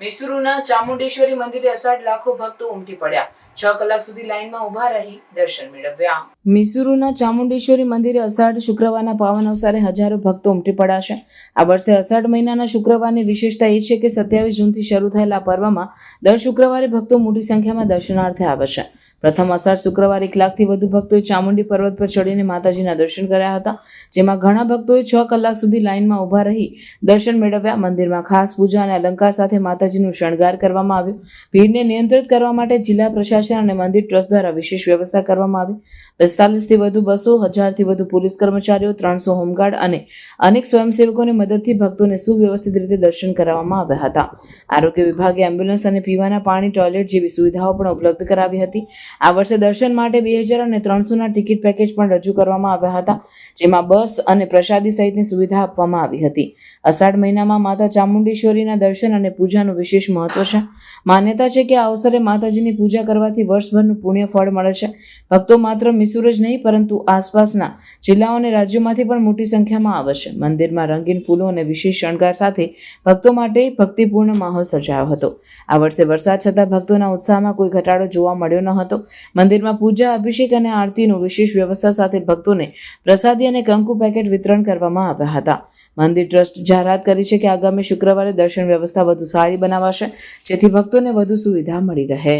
મૈસુરુના ચામુંડેશ્વરી મંદિરે અષાઢ લાખો ભક્તો ઉમટી પડ્યા. 6 કલાક સુધી લાઇનમાં ઉભા રહી દર્શન મેળવ્યા. મૈસુરુના ચામુંડેશ્વરી મંદિરે અષાઢ શુક્રવારના પાવન અવસરે હજારો ભક્તો ઉમટી પડ્યા છે. આ વર્ષે અષાઢ મહિનાના શુક્રવારની વિશેષતા એ છે કે 27 જૂનથી શરૂ થયેલા આ પર્વમાં દર શુક્રવારે ભક્તો મોટી સંખ્યામાં દર્શનાર્થે આવે છે. પ્રથમ અષાઢ શુક્રવારે 1 લાખથી વધુ ભક્તોએ ચામુંડી પર્વત પર ચડીને માતાજીના દર્શન કર્યા હતા, જેમાં ઘણા ભક્તોએ 6 કલાક સુધી લાઇનમાં ઉભા રહી દર્શન મેળવ્યા. મંદિરમાં ખાસ પૂજા અને અલંકાર સાથે માતાજીનું શણગાર કરવામાં આવ્યું. ભીડને નિયંત્રિત કરવા માટે જિલ્લા પ્રશાસન અને મંદિર ટ્રસ્ટ દ્વારા વિશેષ વ્યવસ્થા કરવામાં આવી. 45થી વધુ બસો, 1000થી વધુ પોલીસ કર્મચારીઓ, 300 હોમગાર્ડ અને અનેક સ્વયંસેવકોની મદદથી ભક્તોને સુવ્યવસ્થિત રીતે દર્શન કરાવવામાં આવ્યા હતા. આરોગ્ય વિભાગે એમ્બ્યુલન્સ અને પીવાના પાણી, ટોયલેટ જેવી સુવિધાઓ પણ ઉપલબ્ધ કરાવી હતી. આ વર્ષે દર્શન માટે 2000 અને 300ના ટિકિટ પેકેજ પણ રજૂ કરવામાં આવ્યા હતા, જેમાં બસ અને પ્રસાદી સહિતની સુવિધા આપવામાં આવી હતી. અષાઢ મહિનામાં માતા ચામુંડેશ્વરીના દર્શન અને પૂજાનું વિશેષ મહત્વ છે. માન્યતા છે કે આ અવસરે માતાજીની પૂજા કરવાથી વર્ષભરનું પુણ્ય ફળ મળે છે. ભક્તો માત્ર મૈસુર જ નહીં પરંતુ આસપાસના જિલ્લાઓ અને રાજ્યોમાંથી પણ મોટી સંખ્યામાં આવે છે. મંદિરમાં રંગીન ફૂલો અને વિશેષ શણગાર સાથે ભક્તો માટે ભક્તિપૂર્ણ માહોલ સર્જાયો હતો. આ વર્ષે વરસાદ છતાં ભક્તોના ઉત્સાહમાં કોઈ ઘટાડો જોવા મળ્યો ન હતો. મંદિરમાં પૂજા, અભિષેક અને આરતીનું વિશેષ વ્યવસ્થા સાથે ભક્તોને પ્રસાદી અને કંકુ પેકેટ વિતરણ કરવામાં આવ્યા હતા. મંદિર ટ્રસ્ટ જાહેરાત કરી છે કે આગામી શુક્રવારે દર્શન વ્યવસ્થા વધુ સારી બનાવાશે, જેથી ભક્તોને વધુ સુવિધા મળી રહે.